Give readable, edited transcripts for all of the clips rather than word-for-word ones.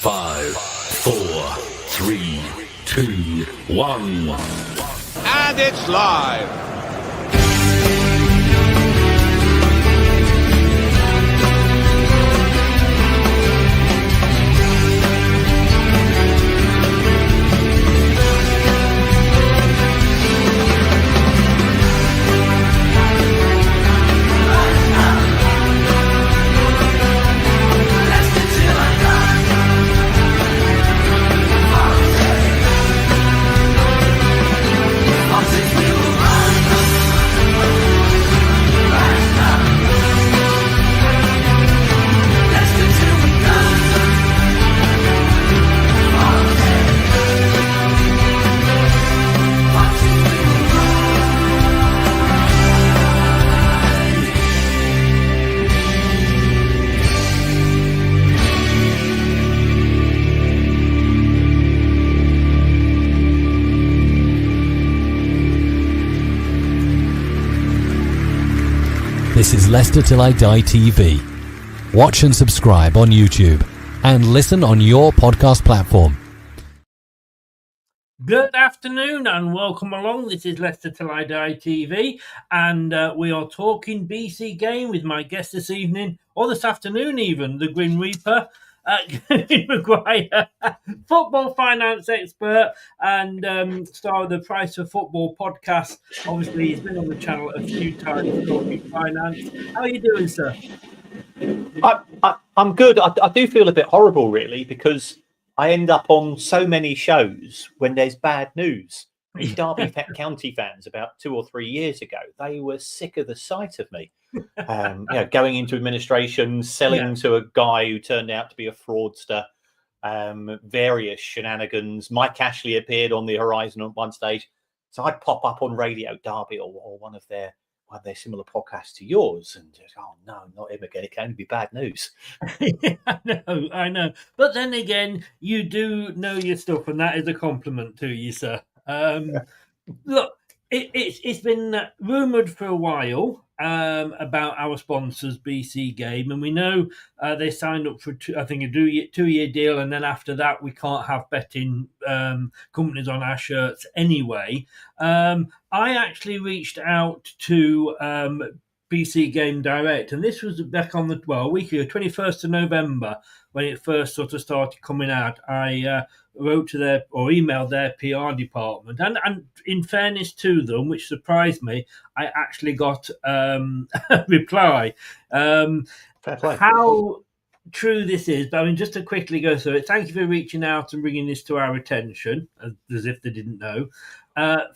5, 4, 3, 2, 1. And it's live. This is Leicester Till I Die TV. Watch and subscribe on YouTube and listen on your podcast platform. Good afternoon and welcome along. This is Leicester Till I Die TV, and we are talking BC game with my guest this evening, or this afternoon even, the Grim Reaper, Maguire, football finance expert and star of the Price for Football podcast. Obviously, he's been on the channel a few times talking finance. How are you doing, sir? I'm good. I do feel a bit horrible, really, because I end up on so many shows when there's bad news. Derby County fans about 2 or 3 years ago, they were sick of the sight of me. Going into administration, selling to a guy who turned out to be a fraudster, various shenanigans. Mike Ashley appeared on the horizon at one stage. So I'd pop up on Radio Derby or one of their similar podcasts to yours and just, oh no, not him again. It can only be bad news. I know. But then again, you do know your stuff, and that is a compliment to you, sir. Look, it's been rumoured for a while about our sponsors, BC Game, and we know they signed up for a 2-year deal, and then after that we can't have betting companies on our shirts anyway. I actually reached out to BC Game Direct, and this was back on a week ago, 21st of November, when it first sort of started coming out. I wrote to emailed their PR department, and in fairness to them, which surprised me, I actually got a reply. Fair play. How true this is, but I mean, just to quickly go through it, thank you for reaching out and bringing this to our attention, as if they didn't know.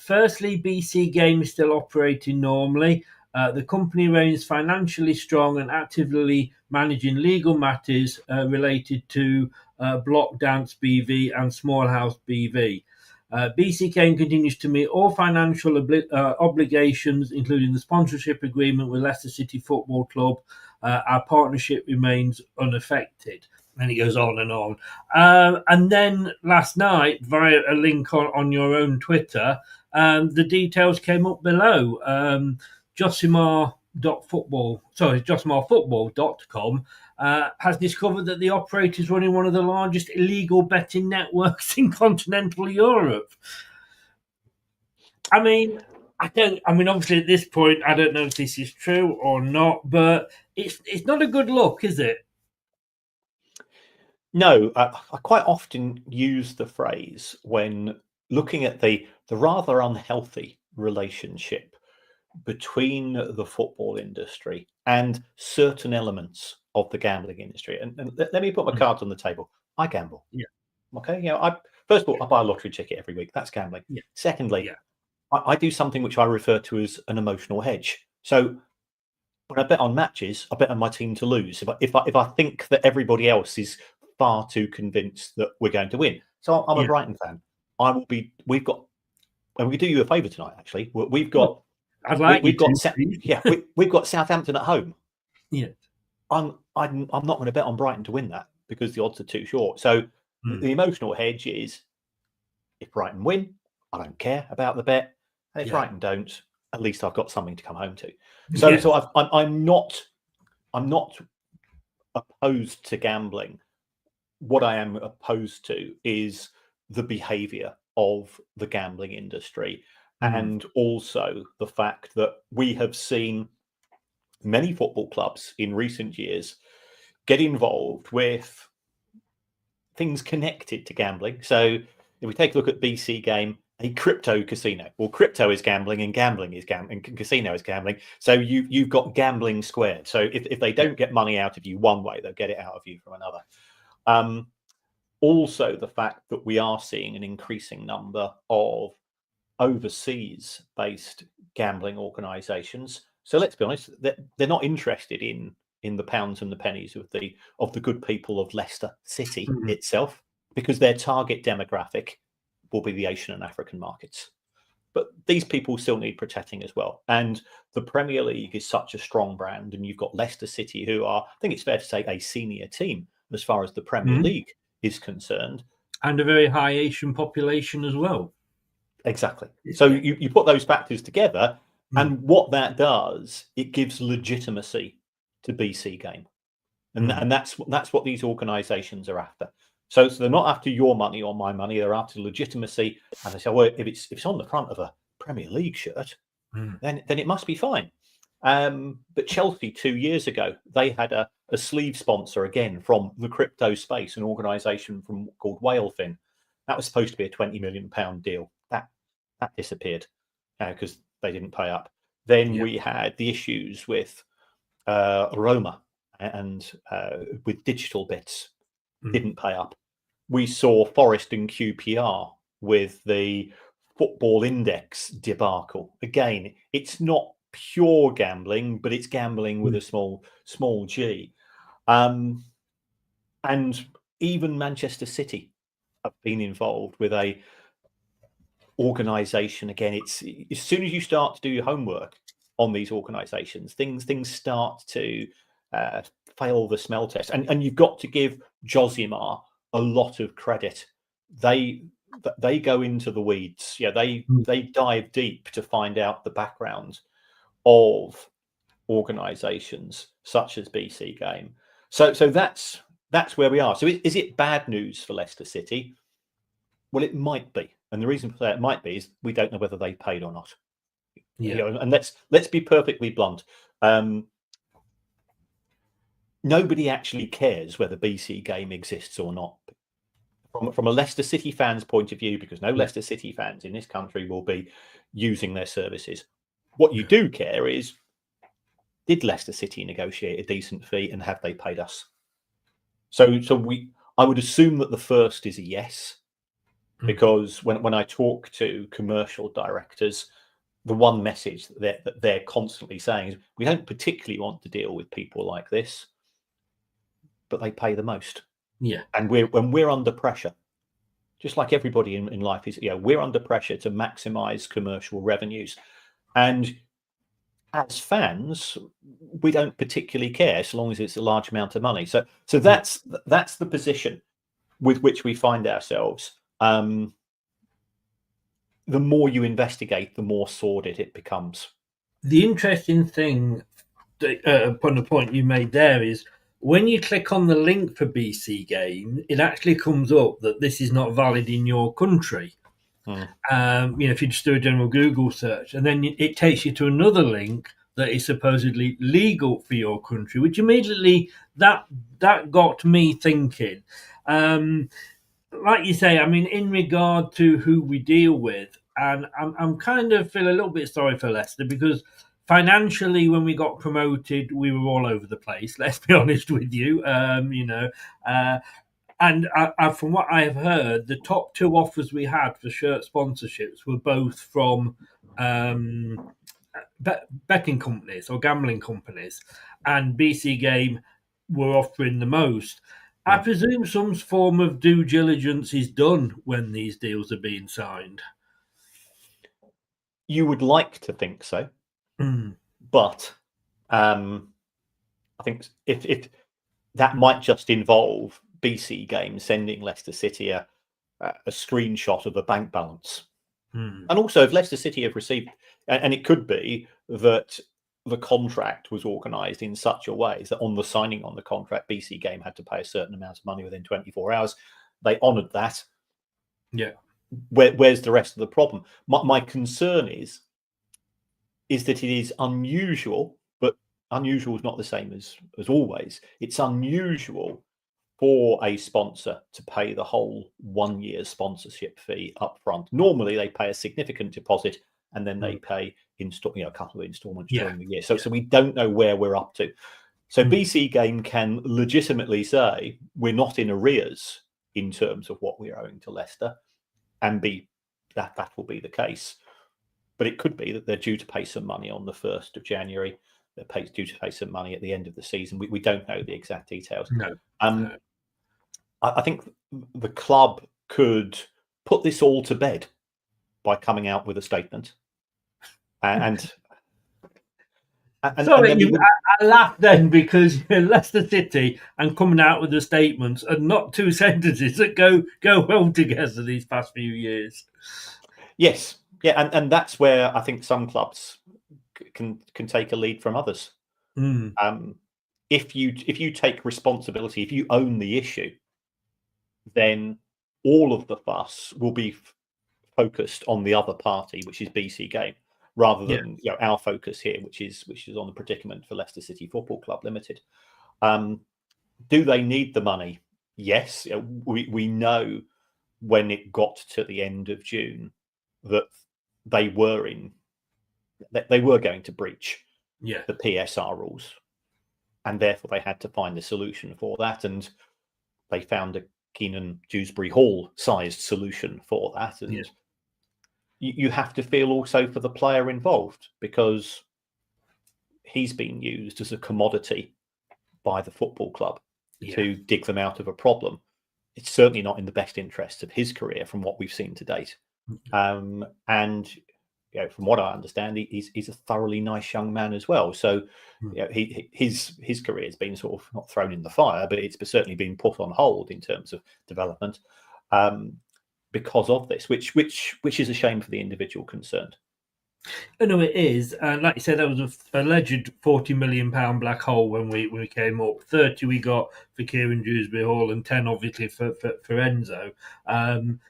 Firstly, BC Game is still operating normally. The company remains financially strong and actively managing legal matters related to Block Dance BV and Small House BV. BC Game continues to meet all financial obligations, including the sponsorship agreement with Leicester City Football Club. Our partnership remains unaffected. And it goes on and on. And then last night, via a link on your own Twitter, the details came up below. josimar.football.com has discovered that the operator is running one of the largest illegal betting networks in continental Europe. Obviously at this point, I don't know if this is true or not, but it's not a good look, is it? No, I quite often use the phrase when looking at the rather unhealthy relationship between the football industry and certain elements of the gambling industry. And let me put my cards on the table. I gamble. Yeah. Okay. First of all, I buy a lottery ticket every week. That's gambling. Yeah. Secondly, I do something which I refer to as an emotional hedge. So when I bet on matches, I bet on my team to lose. If I think that everybody else is far too convinced that we're going to win. So I'm a Brighton fan. We've got, and we do you a favour tonight, actually. We've got, we've got Southampton at home. Yeah. I'm not going to bet on Brighton to win that because the odds are too short. So the emotional hedge is if Brighton win, I don't care about the bet. And if Brighton don't, at least I've got something to come home to. So I'm not opposed to gambling, what I am opposed to is the behaviour of the gambling industry, and also the fact that we have seen many football clubs in recent years get involved with things connected to gambling. So if we take a look at BC Game, a crypto casino. Well, crypto is gambling, and gambling is gambling, and casino is gambling. So you've got gambling squared. So if they don't get money out of you one way, they'll get it out of you from another. Also, the fact that we are seeing an increasing number of overseas-based gambling organisations. So let's be honest, they're not interested in the pounds and the pennies of the good people of Leicester City itself, because their target demographic will be the Asian and African markets. But these people still need protecting as well. And the Premier League is such a strong brand, and you've got Leicester City, who are, I think it's fair to say, a senior team as far as the Premier League is concerned. And a very high Asian population as well. Exactly. So you put those factors together, and what that does, it gives legitimacy to BC Game. And that's what these organisations are after. So they're not after your money or my money, they're after legitimacy. And they say, well, if it's on the front of a Premier League shirt, then it must be fine. But Chelsea 2 years ago, they had a sleeve sponsor again from the crypto space, an organisation called Whalefin. That was supposed to be a £20 million deal. That disappeared because they didn't pay up. Then we had the issues with Roma and with digital bits, didn't pay up. We saw Forest and QPR with the football index debacle. Again, it's not pure gambling, but it's gambling with a small g. And even Manchester City have been involved with a organisation. Again, it's as soon as you start to do your homework on these organisations, things start to fail the smell test. And you've got to give Josimar a lot of credit. They go into the weeds. Yeah, they dive deep to find out the background of organisations such as BC Game. So that's where we are. So is it bad news for Leicester City? Well, it might be. And the reason for that it might be is we don't know whether they paid or not. Yeah. You know, and let's be perfectly blunt. Nobody actually cares whether BC Game exists or not. From a Leicester City fan's point of view, because no Leicester City fans in this country will be using their services. What you do care is, did Leicester City negotiate a decent fee, and have they paid us? So I would assume that the first is a yes, because when I talk to commercial directors, the one message that they're constantly saying is, we don't particularly want to deal with people like this, but they pay the most. Yeah. And when we're under pressure, just like everybody in life is, we're under pressure to maximize commercial revenues. And as fans, we don't particularly care so long as it's a large amount of money. So that's the position with which we find ourselves. The more you investigate, the more sordid it becomes. The interesting thing upon the point you made there is, when you click on the link for BC Game, it actually comes up that this is not valid in your country. If you just do a general Google search, and then it takes you to another link that is supposedly legal for your country, which immediately that got me thinking. Like you say, I mean, in regard to who we deal with, and I'm kind of feel a little bit sorry for Leicester, because financially, when we got promoted, we were all over the place. Let's be honest with you, And from what I have heard, the top two offers we had for shirt sponsorships were both from betting companies or gambling companies, and BC Game were offering the most. I presume some form of due diligence is done when these deals are being signed. You would like to think so. But I think if that might just involve BC Game sending Leicester City a screenshot of a bank balance. And also, if Leicester City have received, and it could be that the contract was organised in such a way that on the signing on the contract, BC Game had to pay a certain amount of money within 24 hours. They honoured that. Yeah. Where's the rest of the problem? My concern is that it is unusual, but unusual is not the same as always. It's unusual for a sponsor to pay the whole 1 year sponsorship fee up front. Normally, they pay a significant deposit and then they pay a couple of installments during the year. So we don't know where we're up to. So BC Game can legitimately say we're not in arrears in terms of what we're owing to Leicester, and that will be the case. But it could be that they're due to pay some money on the 1st of January. They're due to pay some money at the end of the season. We don't know the exact details. No. I think the club could put this all to bed by coming out with a statement. And sorry, and I laughed then because Leicester City and coming out with the statements are not two sentences that go well together these past few years. Yes, yeah, and that's where I think some clubs can take a lead from others. If you take responsibility, if you own the issue, then all of the fuss will be focused on the other party, which is BC Game, rather than our focus here, which is on the predicament for Leicester City Football Club Limited. Do they need the money? Yes. We know when it got to the end of June that they were going to breach the PSR rules, and therefore they had to find a solution for that, and they found a Keenan Dewsbury Hall sized solution for that. And you have to feel also for the player involved, because he's been used as a commodity by the football club to dig them out of a problem. It's certainly not in the best interest of his career from what we've seen to date. And from what I understand, he's a thoroughly nice young man as well. So his career has been sort of not thrown in the fire, but it's certainly been put on hold in terms of development because of this, which is a shame for the individual concerned. I know it is, and like you said, that was an alleged £40 million black hole when we came up. 30 we got for Kieran Dewsbury Hall, and 10 obviously for Enzo.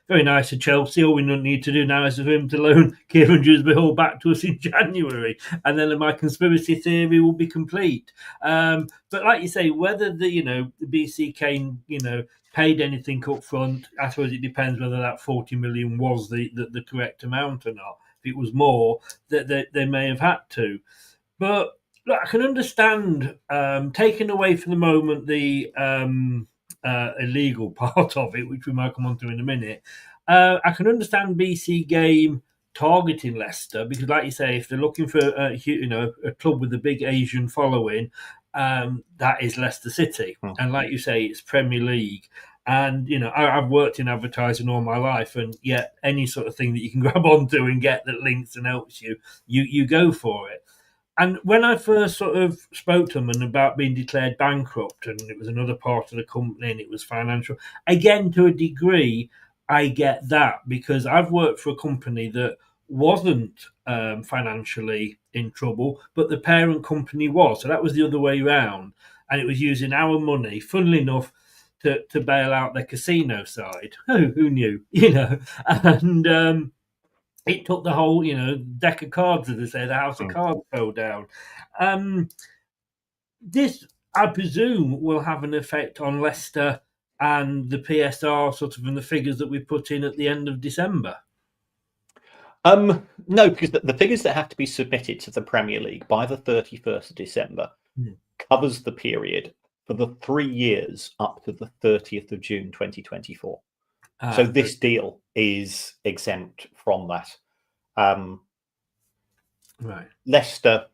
Very nice of Chelsea. All we need to do now is for him to loan Kieran Dewsbury Hall back to us in January, and then my conspiracy theory will be complete. But like you say, whether the BC Kane paid anything up front, I suppose it depends whether that 40 million was the correct amount or not. If it was more, that they may have had to. But look, I can understand taking away for the moment the illegal part of it, which we might come on to in a minute. I can understand BC Game targeting Leicester because, like you say, if they're looking for a club with a big Asian following, that is Leicester City, and like you say, it's Premier League. And I've worked in advertising all my life, and yet any sort of thing that you can grab onto and get that links and helps you go for it. And when I first sort of spoke to them and about being declared bankrupt, and it was another part of the company and it was financial, again, to a degree, I get that because I've worked for a company that wasn't financially in trouble, but the parent company was. So that was the other way around. And it was using our money, funnily enough, to bail out their casino side. Who knew? And it took the whole, deck of cards, as they say, the house of cards fell down. This, I presume, will have an effect on Leicester and the PSR, sort of, and the figures that we put in at the end of December. No, because the figures that have to be submitted to the Premier League by the 31st of December covers the period for the 3 years up to the 30th of June 2024. So this deal is exempt from that. Right. Leicester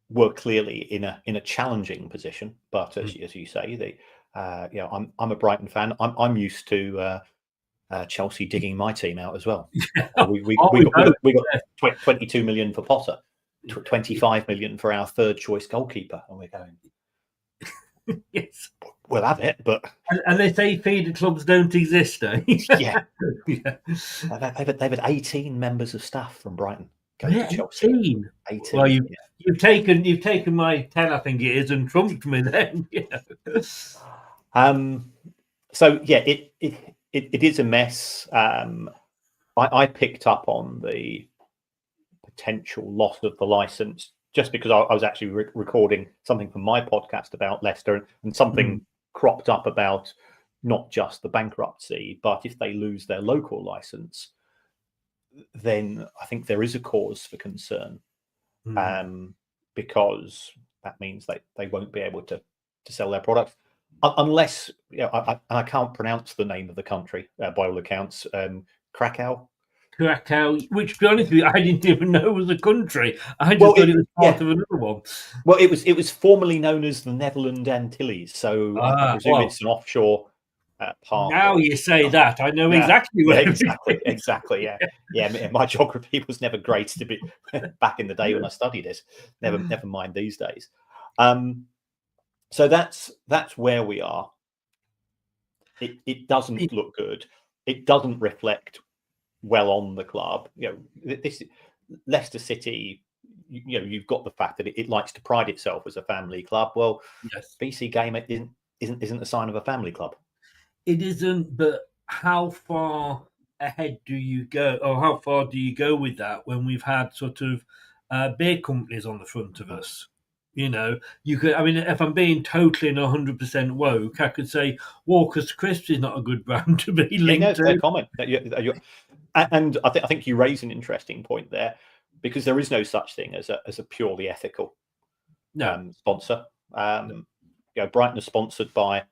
were clearly in a challenging position, but as you say, I'm a Brighton fan. I'm used to Chelsea digging my team out as well. We got 22 million for Potter, 25 million for our third choice goalkeeper, and we're going. Yes, we'll have it, but and they say feeder clubs don't exist, eh? yeah. They've had 18 members of staff from Brighton. go to Chelsea. 18. 18. Well, you've taken my 10, I think it is, and trumped me then. So yeah, it is a mess. I picked up on the potential loss of the license just because I was actually recording something from my podcast about Leicester, and something cropped up about not just the bankruptcy, but if they lose their local license, then I think there is a cause for concern, because that means they won't be able to sell their products unless, I can't pronounce the name of the country by all accounts. Krakow, which, to be honest with you, I didn't even know was a country. I just thought it was part of another one. Well, it was formerly known as the Netherlands Antilles, so I presume it's an offshore part. Now you say that, I know exactly where. Exactly. Yeah. My geography was never great to be back in the day when I studied it. Never mind these days. So that's where we are. It doesn't look good. It doesn't reflect well on the club. This Leicester City, you've got the fact that it likes to pride itself as a family club. Well, yes. BC Game isn't a sign of a family club. It isn't, but how far ahead do you go, or how far do you go with that when we've had sort of beer companies on the front of us? You could. I mean, if I'm being totally and 100% woke, I could say Walker's Crisps is not a good brand to be linked to. Fair comment. And I think you raise an interesting point there, because there is no such thing as a purely ethical sponsor. Brighton is sponsored by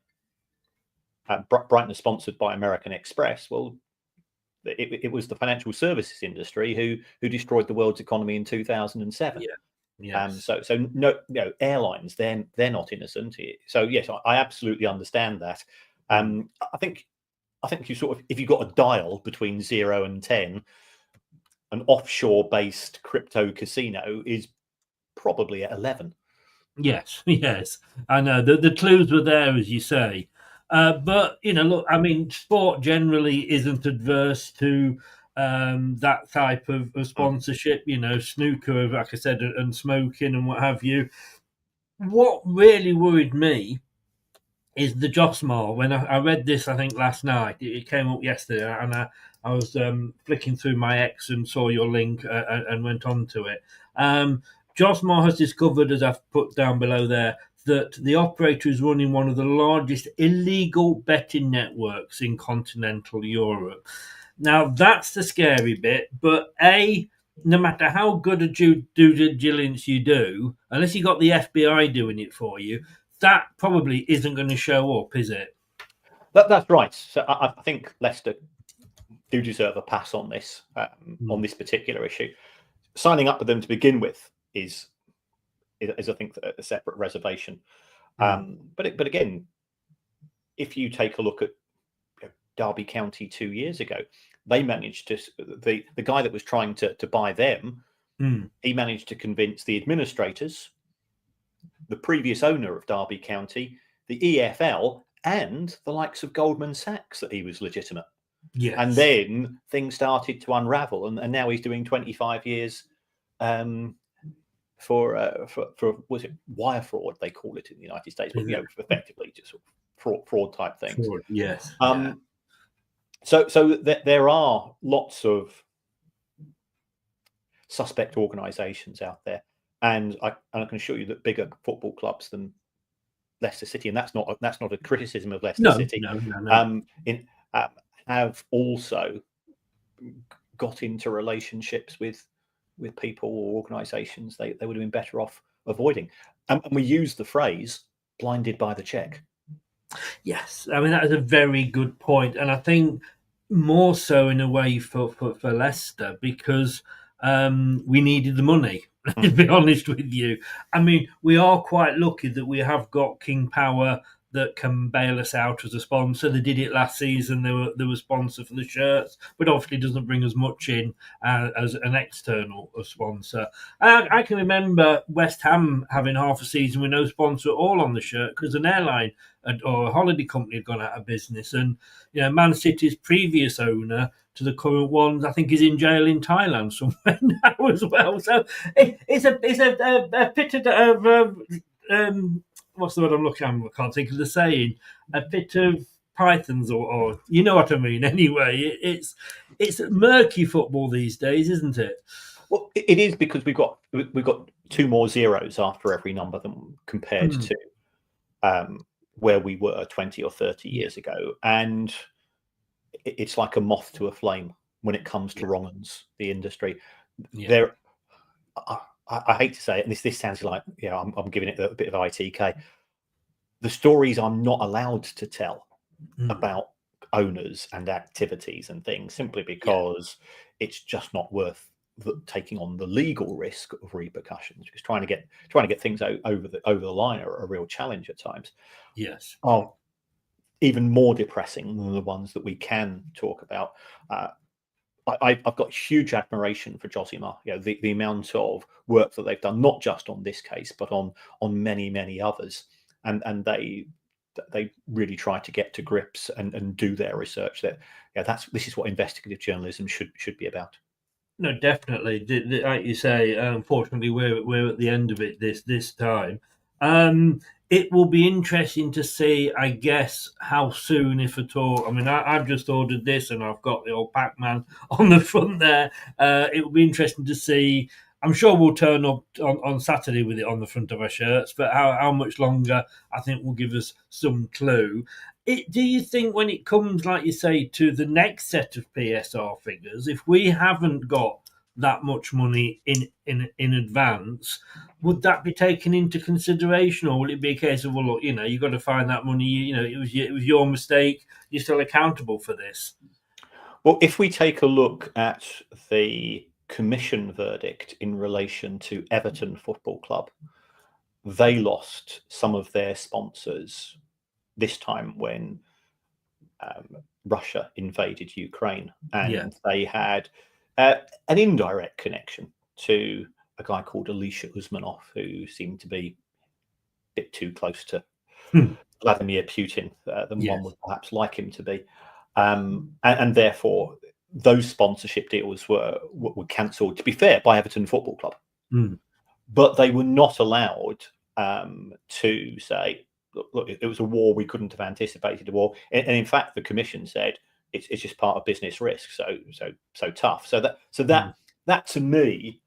American Express. Well, it was the financial services industry who destroyed the world's economy in 2007. Yes. So no, airlines, they're not innocent. So yes, I absolutely understand that. I think you sort of, if you've got a dial between 0 and 10, an offshore-based crypto casino is probably at 11. Yes. I know the clues were there, as you say. But look, I mean, sport generally isn't adverse to that type of sponsorship. Snooker, like I said, and smoking and what have you. What really worried me is the Josmar. When I read this, I think last night, it came up yesterday, and I was flicking through my X and saw your link and went on to it. Josmar has discovered, as I've put down below there, that the operator is running one of the largest illegal betting networks in continental Europe. Now, that's the scary bit, but no matter how good a due diligence you do, unless you got the FBI doing it for you, that probably isn't going to show up, is it? That's right. So I think Leicester do deserve a pass on this, on this particular issue. Signing up with them to begin with is I think a separate reservation. But again, if you take a look at Derby County 2 years ago, they managed to, the guy that was trying to buy them, he managed to convince the administrators, the previous owner of Derby County, the EFL, and the likes of Goldman Sachs that he was legitimate. Yes. And then things started to unravel, and now he's doing 25 years for was it wire fraud, they call it in the United States, but effectively just sort of fraud type things. Fraud, yes. So there are lots of suspect organisations out there, and I can assure you that bigger football clubs than Leicester City, and that's not a criticism of Leicester City. No. Have also got into relationships with people or organisations they would have been better off avoiding. And we use the phrase "blinded by the check." Yes, I mean that is a very good point, and I think more so in a way for Leicester, because we needed the money. To be honest with you, I mean we are quite lucky that we have got King Power that can bail us out as a sponsor. They did it last season. They were sponsor for the shirts, but obviously doesn't bring as much in as an external sponsor. I can remember West Ham having half a season with no sponsor at all on the shirt because an airline or a holiday company had gone out of business. And Man City's previous owner to the current ones. I think he's in jail in Thailand somewhere now as well. So it's a pit of what's the word I'm looking at? I can't think of the saying. A pit of pythons, or you know what I mean. Anyway, it's murky football these days, isn't it? Well, it is, because we've got 2 more zeros after every number than compared to where we were 20 or 30 years ago, and it's like a moth to a flame when it comes to wrong-uns, the industry. There, I hate to say it, and this sounds like I'm giving it a bit of ITK. The stories I'm not allowed to tell about owners and activities and things, simply because it's just not worth taking on the legal risk of repercussions, because trying to get things over the line are a real challenge at times. Yes. Oh, even more depressing than the ones that we can talk about. I've got huge admiration for Josimar. The amount of work that they've done, not just on this case, but on many others, and they really try to get to grips and do their research. This is what investigative journalism should be about. No, definitely. Like you say, unfortunately, we're at the end of it this time. It will be interesting to see, I guess, how soon, if at all. I mean, I've just ordered this, and I've got the old Pac-Man on the front there. It will be interesting to see. I'm sure we'll turn up on Saturday with it on the front of our shirts, but how much longer, I think, will give us some clue. Do you think when it comes, like you say, to the next set of PSR figures, if we haven't got that much money in advance, would that be taken into consideration, or will it be a case of, well, look, you've got to find that money, it was your mistake, you're still accountable for this? Well, if we take a look at the commission verdict in relation to Everton Football Club, they lost some of their sponsors this time when Russia invaded Ukraine, and they had an indirect connection to a guy called Alisher Usmanov, who seemed to be a bit too close to Vladimir Putin than one would perhaps like him to be, and therefore those sponsorship deals were cancelled, to be fair, by Everton Football Club. But they were not allowed to say, look, it was a war, we couldn't have anticipated a war. And in fact, the commission said it's just part of business risk. So tough. So that to me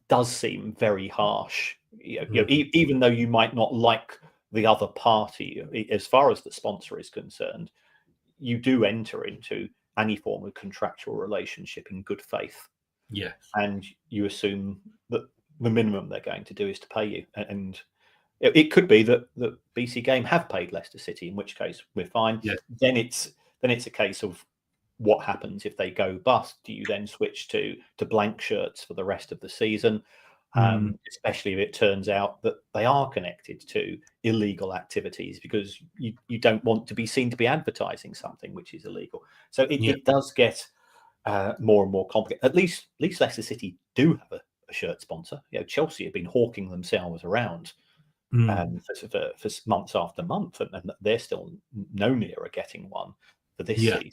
does seem very harsh. Even though you might not like the other party, as far as the sponsor is concerned, you do enter into any form of contractual relationship in good faith. Yes. And you assume that the minimum they're going to do is to pay you. And it could be that BC Game have paid Leicester City, in which case we're fine. Yes. Then it's a case of what happens if they go bust. Do you then switch to blank shirts for the rest of the season? Especially if it turns out that they are connected to illegal activities, because you don't want to be seen to be advertising something which is illegal. So it does get more and more complicated. At least Leicester City do have a shirt sponsor. Chelsea have been hawking themselves around for months after month, and they're still no nearer getting one for this season.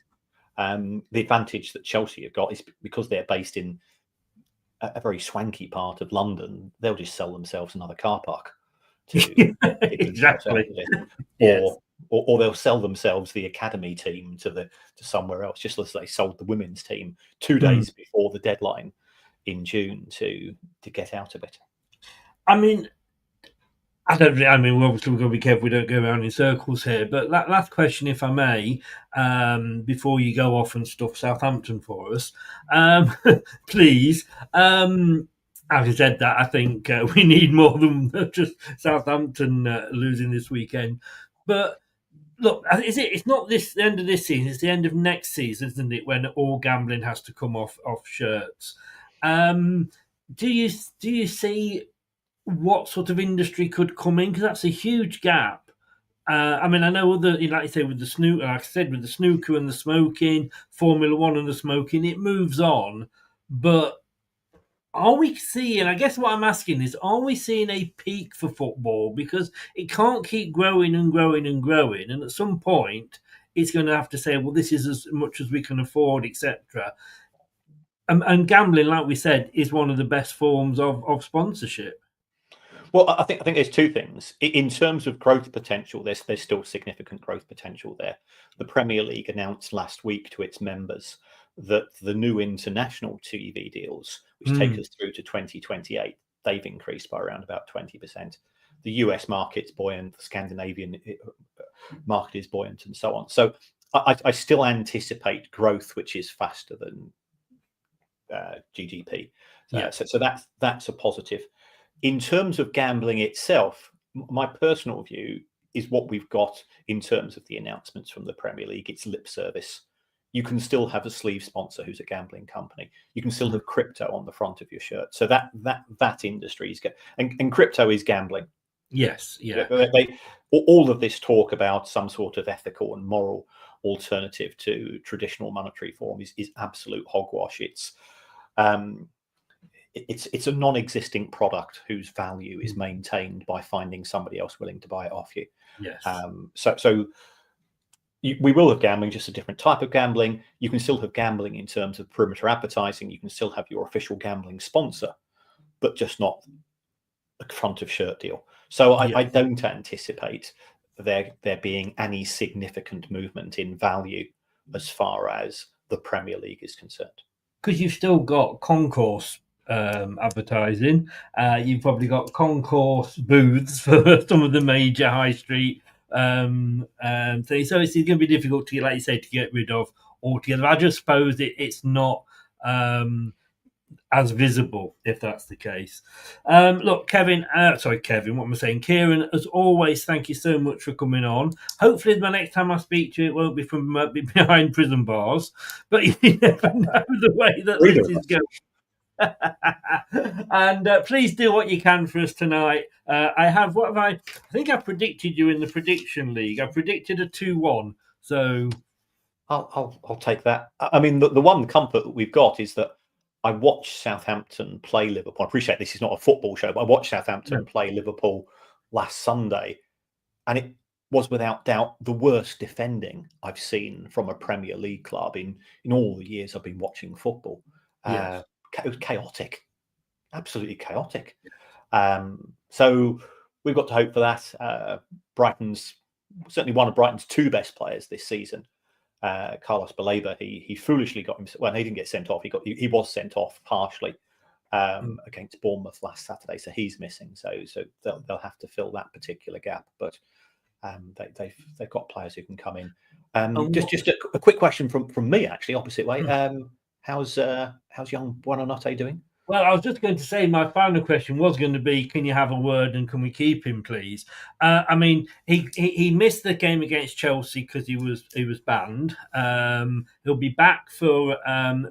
The advantage that Chelsea have got is because they're based in a very swanky part of London, they'll just sell themselves another car park. Exactly. Or they'll sell themselves the academy team to somewhere else, just as they sold the women's team 2 days before the deadline in June to get out of it. I mean, we're obviously going to be careful we don't go around in circles here, but last question, if I may, before you go off and stuff Southampton for us, please. Having said that, I think we need more than just Southampton losing this weekend. But look, it's not the end of this season, it's the end of next season, isn't it, when all gambling has to come off shirts. Do you see what sort of industry could come in? Because that's a huge gap. I know like you say, with the snooker, like I said, with the snooker and the smoking, Formula One and the smoking, it moves on. But are we seeing, I guess what I'm asking is, are we seeing a peak for football? Because it can't keep growing and growing and growing. And at some point, it's going to have to say, well, this is as much as we can afford, etc. And gambling, like we said, is one of the best forms of sponsorship. Well, I think there's two things. In terms of growth potential, there's still significant growth potential there. The Premier League announced last week to its members that the new international TV deals, which take us through to 2028, they've increased by around about 20%. The US market's buoyant, the Scandinavian market is buoyant, and so on. So I still anticipate growth which is faster than GDP. So that's a positive. In terms of gambling itself, my personal view is what we've got in terms of the announcements from the Premier League. It's lip service. You can still have a sleeve sponsor who's a gambling company. You can still have crypto on the front of your shirt. So that industry is and crypto is gambling. Yes, yeah. All of this talk about some sort of ethical and moral alternative to traditional monetary form is absolute hogwash. It's a non-existing product whose value is maintained by finding somebody else willing to buy it off you. Yes. We will have gambling, just a different type of gambling. You can still have gambling in terms of perimeter advertising. You can still have your official gambling sponsor, but just not a front of shirt deal. So I don't anticipate there being any significant movement in value as far as the Premier League is concerned. Because you've still got concourse advertising. You've probably got concourse booths for some of the major high street things. So it's going to be difficult to, like you say, to get rid of altogether. I just suppose it's not as visible, if that's the case. Look, Kevin, what am I saying? Kieran, as always, thank you so much for coming on. Hopefully, the next time I speak to you, it won't be from behind prison bars, but you never know the way that this is going. And please do what you can for us tonight. I think I predicted you in the prediction league. I predicted a 2-1. So I'll take that. I mean, the one comfort that we've got is that I watched Southampton play Liverpool. I appreciate this is not a football show, but I watched Southampton play Liverpool last Sunday, and it was without doubt the worst defending I've seen from a Premier League club in all the years I've been watching football. Yes. It was chaotic, absolutely chaotic. So we've got to hope for that. Brighton's certainly one of Brighton's two best players this season. Carlos Baleba, he foolishly got himself. Well, he didn't get sent off. He was sent off harshly against Bournemouth last Saturday, so he's missing. So they'll have to fill that particular gap. But they've got players who can come in. Just a quick question from me, actually, opposite way. How's young Buonanotte doing? Well, I was just going to say my final question was going to be, can you have a word and can we keep him, please? I mean, he missed the game against Chelsea because he was banned. He'll be back for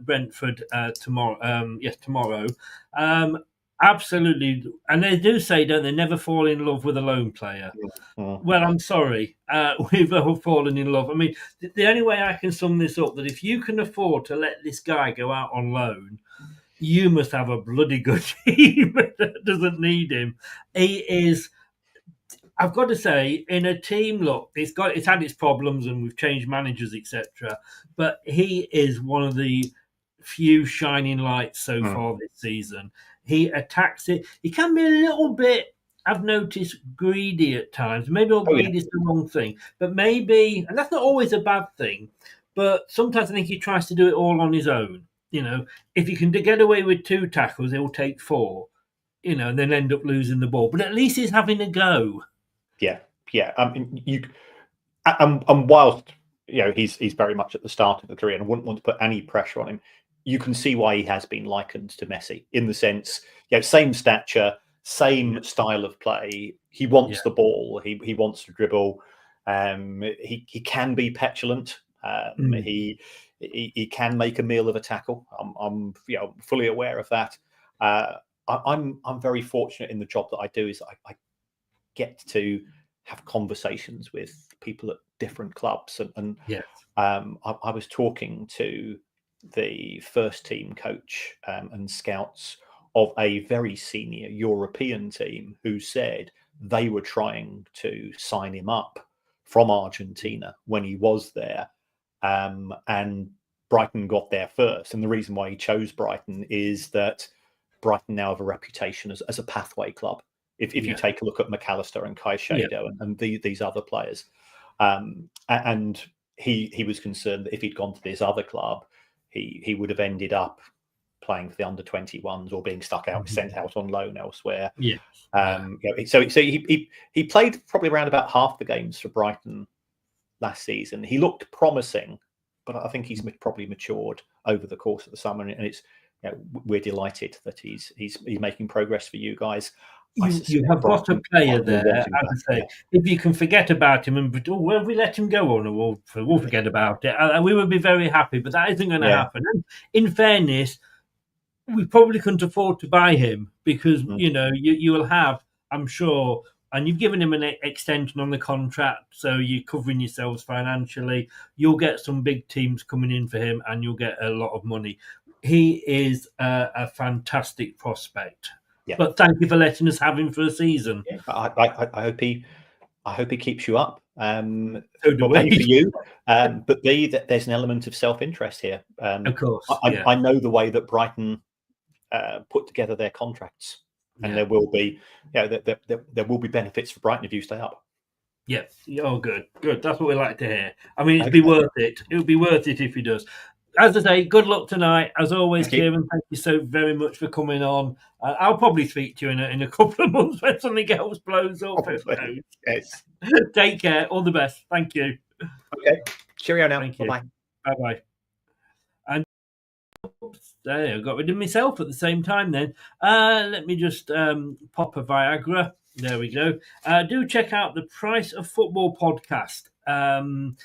Brentford tomorrow. Tomorrow. Absolutely. And they do say, don't they, never fall in love with a lone player. Well, I'm sorry. We've all fallen in love. I mean, the only way I can sum this up, that if you can afford to let this guy go out on loan, you must have a bloody good team that doesn't need him. He is, I've got to say, in a team, look, it's had its problems and we've changed managers, etc. But he is one of the few shining lights so far this season. He attacks it. He can be a little bit, I've noticed, greedy at times. Maybe greedy is the wrong thing, but maybe, and that's not always a bad thing, but sometimes I think he tries to do it all on his own. You know, if he can get away with 2 tackles, he'll take 4, and then end up losing the ball. But at least he's having a go. Yeah. I mean, and whilst he's very much at the start of the career, and I wouldn't want to put any pressure on him, you can see why he has been likened to Messi in the sense, same stature, same style of play. He wants the ball. He wants to dribble. He can be petulant. He can make a meal of a tackle. I'm fully aware of that. I'm very fortunate in the job that I do. Is I get to have conversations with people at different clubs, and I was talking to the first team coach and scouts of a very senior European team who said they were trying to sign him up from Argentina when he was there, and Brighton got there first. And the reason why he chose Brighton is that Brighton now have a reputation as a pathway club. If you take a look at McAllister and Caicedo and these other players, and he was concerned that if he'd gone to this other club, he would have ended up playing for the under-21s or being sent out on loan elsewhere. So he played probably around about half the games for Brighton last season. He looked promising, but I think he's probably matured over the course of the summer, and it's we're delighted that he's making progress for you guys. You have got a player there, as I say. If you can forget about him and well, we let him go on, or we'll forget about it, we would be very happy. But that isn't going to happen. And in fairness, we probably couldn't afford to buy him because you will have, I'm sure, and you've given him an extension on the contract, so you're covering yourselves financially. You'll get some big teams coming in for him, and you'll get a lot of money. He is a fantastic prospect. Yeah. But thank you for letting us have him for a season. Yeah, I hope he keeps you up. So do we. A for you, but B, that there's an element of self-interest here. Of course, I know the way that Brighton put together their contracts, and there will be, there will be benefits for Brighton if you stay up. Yeah. Oh, good. That's what we like to hear. I mean, it'd be worth it. It would be worth it if he does. As I say, good luck tonight. As always, Kieran, thank you so very much for coming on. I'll probably speak to you in a couple of months when something else blows up. Yes. Take care. All the best. Thank you. Okay. Cheerio now. Thank you. Bye-bye. Bye-bye. And there, I got rid of myself at the same time then. Let me just pop a Viagra. There we go. Do check out the Price of Football podcast. And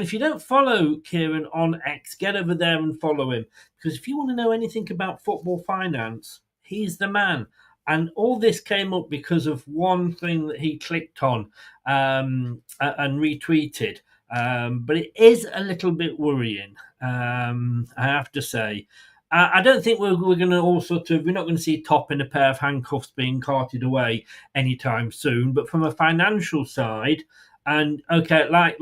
if you don't follow Kieran on X, get over there and follow him, because if you want to know anything about football finance, he's the man. And all this came up because of one thing that he clicked on and retweeted. But it is a little bit worrying, I have to say. I don't think we're going to we're not going to see Top in a pair of handcuffs being carted away anytime soon. But from a financial side, and okay, like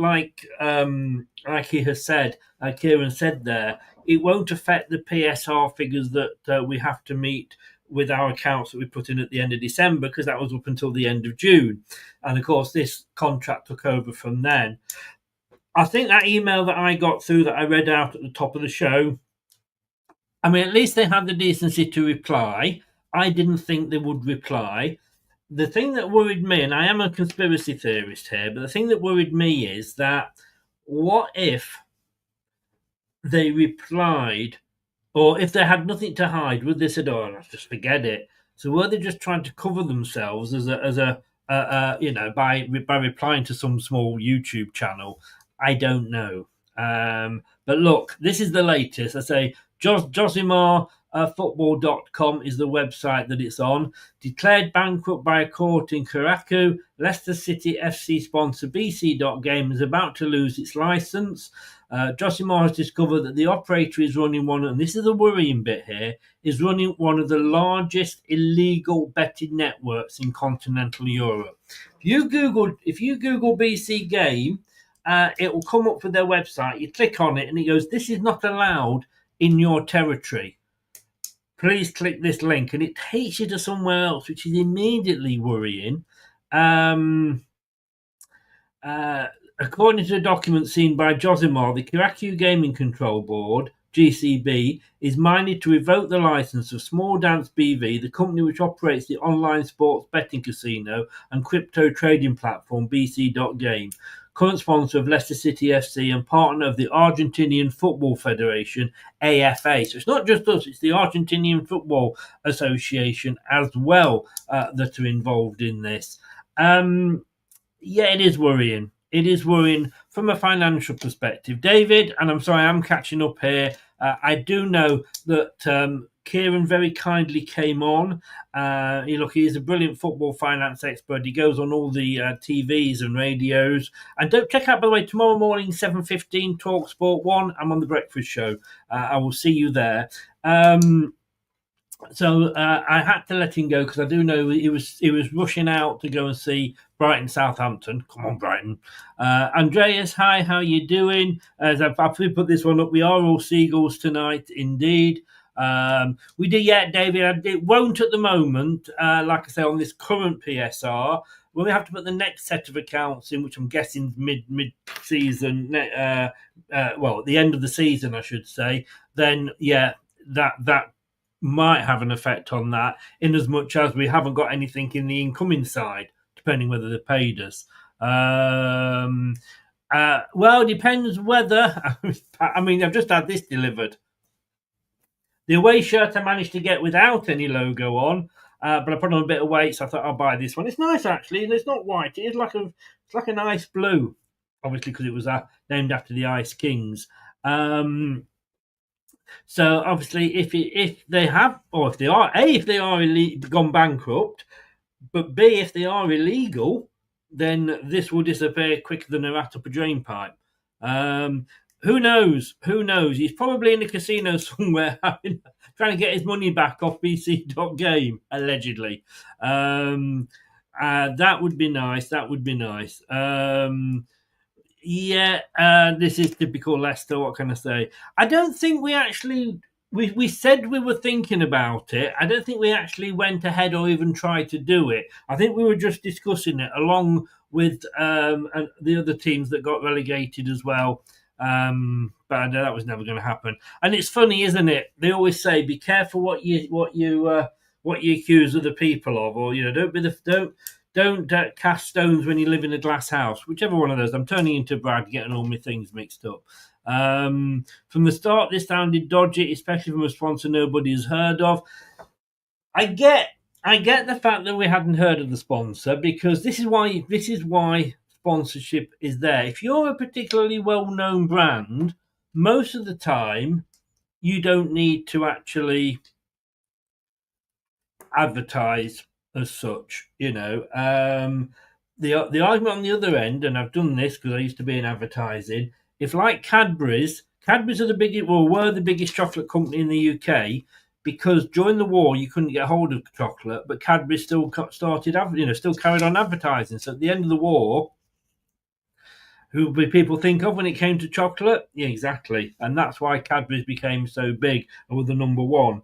he has said, Kieran said there, it won't affect the PSR figures that we have to meet with our accounts that we put in at the end of December, because that was up until the end of June. And of course, this contract took over from then. I think that email that I got through that I read out at the top of the show, I mean, at least they had the decency to reply. I didn't think they would reply. The thing that worried me, and I am a conspiracy theorist here, but the thing that worried me is that what if they replied, or if they had nothing to hide, would they said, "Oh, let's just forget it"? So were they just trying to cover themselves by replying to some small YouTube channel? I don't know. But look, this is the latest. I say Josimar.football.com is the website that it's on. Declared bankrupt by a court in Karaku, Leicester City FC sponsor BC.Game is about to lose its licence. Josimar has discovered that the operator is running one, and this is the worrying bit here, is running one of the largest illegal betting networks in continental Europe. If you Google BC Game, it will come up with their website. You click on it and it goes, "This is not allowed in your territory. Please click this link," and it takes you to somewhere else, which is immediately worrying. According to the document seen by Josimar, the Karaku Gaming Control Board, GCB, is minded to revoke the license of Small Dance BV, the company which operates the online sports betting casino and crypto trading platform BC.Game, current sponsor of Leicester City FC and partner of the Argentinian Football Federation, AFA. So it's not just us, it's the Argentinian Football Association as well that are involved in this. It is worrying. It is worrying from a financial perspective. David, and I'm sorry, I'm catching up here. I do know that Kieran very kindly came on. He's a brilliant football finance expert. He goes on all the TVs and radios. And don't check out, by the way, tomorrow morning, 7:15, Talk Sport 1. I'm on the breakfast show. I will see you there. So I had to let him go because I do know he was rushing out to go and see Brighton Southampton. Come on, Brighton. Andreas, hi, how you doing? As I've put this one up, we are all seagulls tonight, indeed. We do, yeah, David. It won't at the moment, like I say, on this current PSR. When we have to put the next set of accounts in, which I'm guessing mid season, well, at the end of the season, I should say. Then yeah, that might have an effect on that, in as much as we haven't got anything in the incoming side, depending whether they paid us. Well, it depends whether. I mean, I've just had this delivered. The away shirt I managed to get without any logo on, but I put on a bit of weight, so I thought I'll buy this one. It's nice actually, and it's not white. It's like a nice blue, obviously because it was named after the Ice Kings. So obviously, if they have, or if they are, if they are gone bankrupt, but B, if they are illegal, then this will disappear quicker than a rat up a drain pipe. Who knows? Who knows? He's probably in a casino somewhere trying to get his money back off BC.game, allegedly. That would be nice. That would be nice. This is typical Leicester. What can I say? I don't think we actually. We said we were thinking about it. I don't think we actually went ahead or even tried to do it. I think we were just discussing it along with the other teams that got relegated as well. But I know that was never going to happen. And it's funny, isn't it? They always say, "Be careful what you accuse other people of," or don't cast stones when you live in a glass house. Whichever one of those. I'm turning into Brad, getting all my things mixed up. From the start, this sounded dodgy, especially from a sponsor nobody has heard of. I get the fact that we hadn't heard of the sponsor, because this is why sponsorship is there. If you're a particularly well-known brand, most of the time you don't need to actually advertise as such. The argument on the other end, and I've done this because I used to be in advertising. If like Cadbury's are were the biggest chocolate company in the UK, because during the war you couldn't get hold of chocolate, but Cadbury still still carried on advertising. So at the end of the war, who would people think of when it came to chocolate? Yeah, exactly, and that's why Cadbury's became so big and were the number one.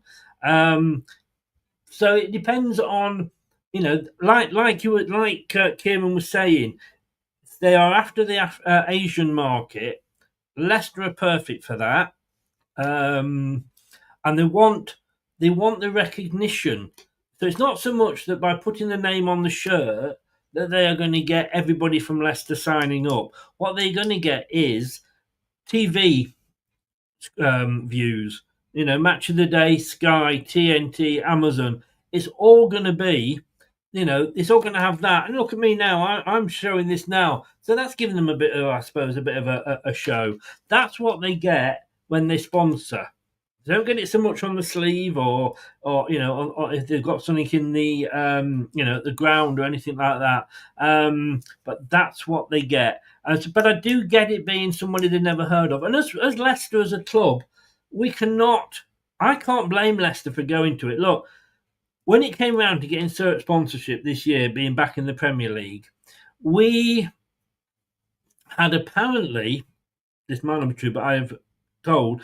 So it depends on, like Kieran was saying, they are after the Asian market. Leicester are perfect for that, and they want the recognition. So it's not so much that by putting the name on the shirt that they are going to get everybody from Leicester signing up. What they're going to get is TV views. Match of the Day, Sky, TNT, Amazon. It's all going to be, it's all going to have that. And look at me now. I'm showing this now. So that's giving them a bit of a show. That's what they get when they sponsor. They don't get it so much on the sleeve or if they've got something in the, the ground or anything like that. But that's what they get. But I do get it being somebody they've never heard of. And as Leicester as a club, I can't blame Leicester for going to it. Look, when it came around to getting cert sponsorship this year, being back in the Premier League, we had apparently, this might not be true, but I have told,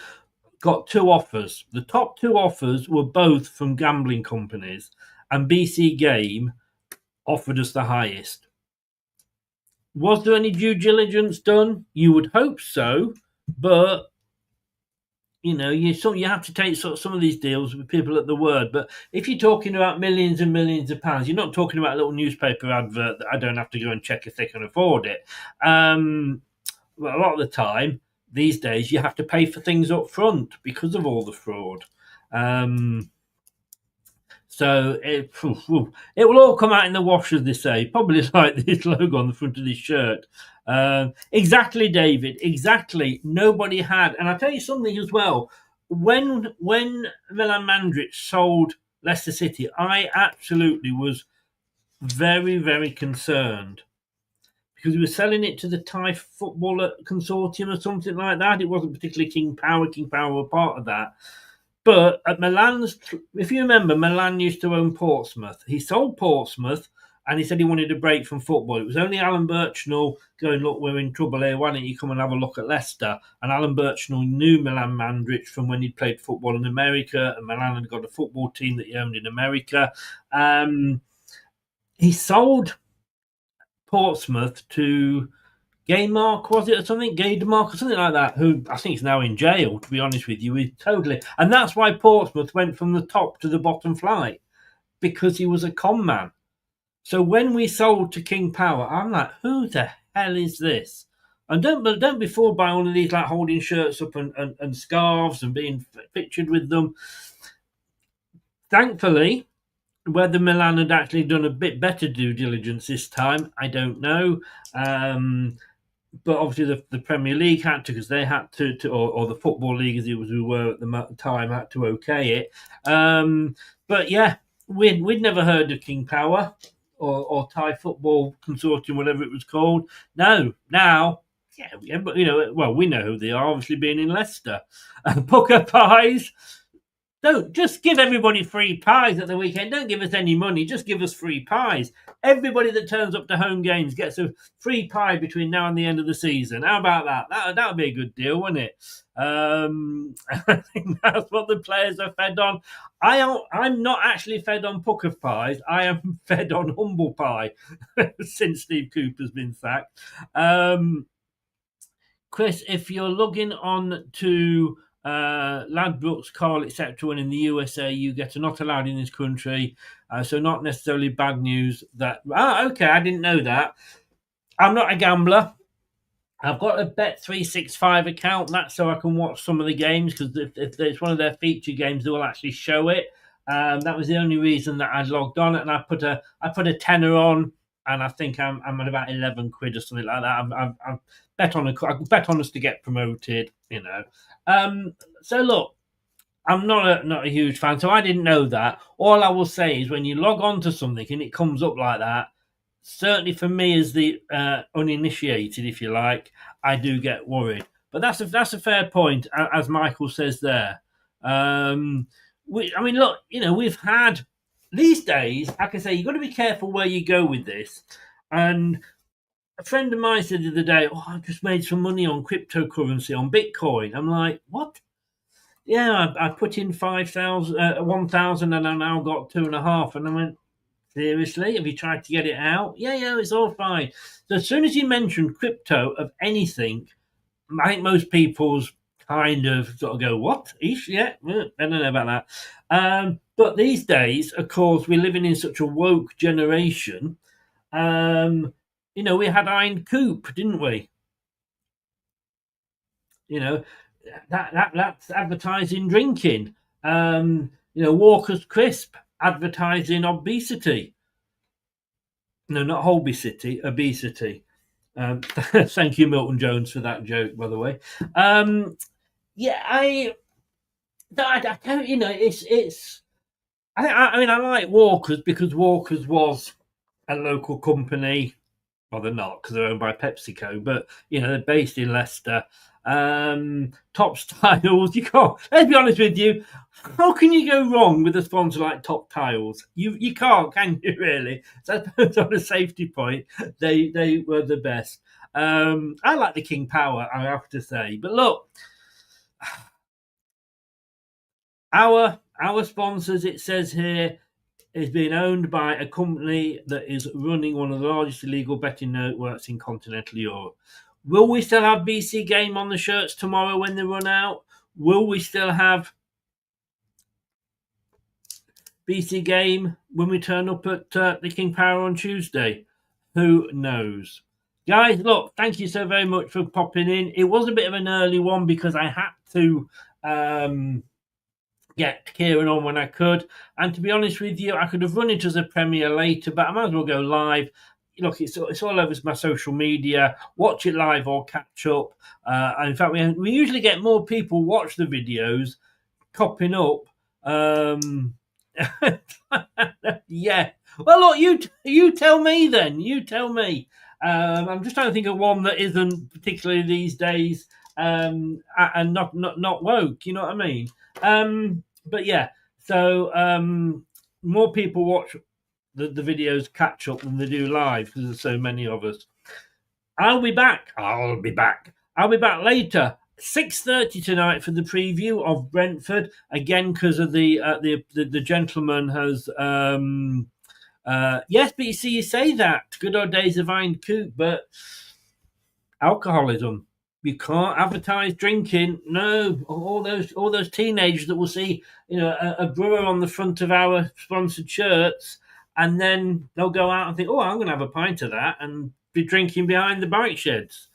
got two offers. The top two offers were both from gambling companies, and BC Game offered us the highest. Was there any due diligence done? You would hope so, but you have to take some of these deals with people at the word. But if you're talking about millions and millions of pounds, you're not talking about a little newspaper advert that I don't have to go and check if they can afford it. Well, a lot of the time these days you have to pay for things up front because of all the fraud. So it will all come out in the wash, as they say. Probably like this logo on the front of this shirt. Exactly, David. Exactly. Nobody had, and I'll tell you something as well. When Milan Mandrić sold Leicester City, I absolutely was very, very concerned, because he was selling it to the Thai Football Consortium or something like that. It wasn't particularly King Power. King Power were part of that. But at Milan's, if you remember, Milan used to own Portsmouth. He sold Portsmouth, and he said he wanted a break from football. It was only Alan Birchnell going, look, we're in trouble here. Why don't you come and have a look at Leicester? And Alan Birchnell knew Milan Mandrich from when he'd played football in America, and Milan had got a football team that he owned in America. He sold Portsmouth to Gaymark, was it, or something? Gaymark or something like that, who I think is now in jail, to be honest with you. He's totally... And that's why Portsmouth went from the top to the bottom flight, because he was a con man. So when we sold to King Power, I'm like, who the hell is this? And don't be fooled by all of these, like holding shirts up and scarves and being pictured with them. Thankfully, whether Milan had actually done a bit better due diligence this time, I don't know. But obviously the Premier League had to, because they had to or the Football League, as it was, we were at the time, had to okay it. But yeah, we'd never heard of King Power or Thai Football Consortium, whatever it was called. No, now, yeah, but, well, we know who they are, obviously being in Leicester. Pucker Pies. Don't just give everybody free pies at the weekend. Don't give us any money. Just give us free pies. Everybody that turns up to home games gets a free pie between now and the end of the season. How about that? That would be a good deal, wouldn't it? I think that's what the players are fed on. I'm not actually fed on pucker pies. I am fed on humble pie since Steve Cooper's been sacked. Chris, if you're logging on to Ladbrokes, Carl, etc., when in the USA you get a not allowed in this country, so not necessarily bad news. Okay, I didn't know that. I'm not a gambler. I've got a Bet365 account. That's so I can watch some of the games, because if it's one of their feature games, they will actually show it. That was the only reason that I logged on, and I put a tenner on, and I think I'm at about 11 quid or something like that. I bet on us to get promoted, So look, I'm not a huge fan, so I didn't know that. All I will say is, when you log on to something and it comes up like that, certainly for me as the uninitiated, if you like, I do get worried. But that's a fair point, as Michael says there. Look, we've had these days, like I say, you've got to be careful where you go with this. And a friend of mine said the other day, I've just made some money on cryptocurrency, on Bitcoin. I'm like, what? Yeah, I put in 1,000 and I now got 2.5. And I went, seriously? Have you tried to get it out? Yeah, it's all fine. So as soon as you mentioned crypto of anything, I think most people's kind of sort of go, what? Yeah, I don't know about that. But these days, of course, we're living in such a woke generation. We had Iron Coop, didn't we? That's advertising drinking. Walker's Crisp advertising obesity. No, not Holby-city, obesity. Thank you, Milton Jones, for that joke, by the way. I like Walker's because Walker's was a local company. Well, they're not, because they're owned by PepsiCo, but they're based in Leicester. Top Tiles, you can't. Let's be honest with you. How can you go wrong with a sponsor like Top Tiles? You can't, can you? Really? So on a safety point, they were the best. I like the King Power, I have to say. But look, our sponsors, it says here, is being owned by a company that is running one of the largest illegal betting networks in continental Europe. Will we still have BC Game on the shirts tomorrow when they run out? Will we still have BC Game when we turn up at the King Power on Tuesday? Who knows? Guys, look, thank you so very much for popping in. It was a bit of an early one because I had to get Kieran on when I could. And to be honest with you, I could have run it as a premiere later, but I might as well go live. Look, it's all over my social media. Watch it live or catch up. And in fact, we usually get more people watch the videos copping up. Yeah. Well, look, you tell me then. You tell me. I'm just trying to think of one that isn't particularly these days and not woke. You know what I mean? But yeah, so more people watch the videos catch up than they do live because there's so many of us. I'll be back later, 6:30 tonight for the preview of Brentford again because of the gentleman has yes, but you see, you say that good old days of Iron Coop, but alcoholism. You can't advertise drinking. No, all those teenagers that will see, a brewer on the front of our sponsored shirts, and then they'll go out and think, "Oh, I'm going to have a pint of that," and be drinking behind the bike sheds.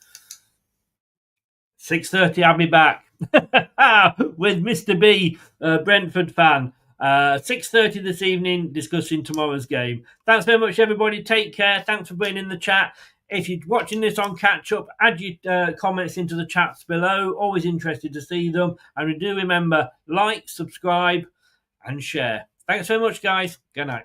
6:30, I'll be back with Mr. B, Brentford fan. 6:30 this evening, discussing tomorrow's game. Thanks very much, everybody. Take care. Thanks for being in the chat. If you're watching this on catch up, add your comments into the chats below. Always interested to see them. And do remember, like, subscribe, and share. Thanks very much, guys. Good night.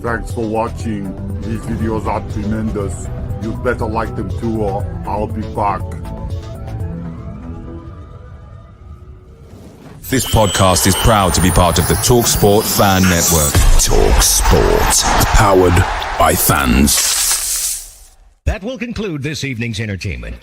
Thanks for watching. These videos are tremendous. You'd better like them too, or I'll be back. This podcast is proud to be part of the TalkSport Fan Network. TalkSport. Powered by fans. That will conclude this evening's entertainment.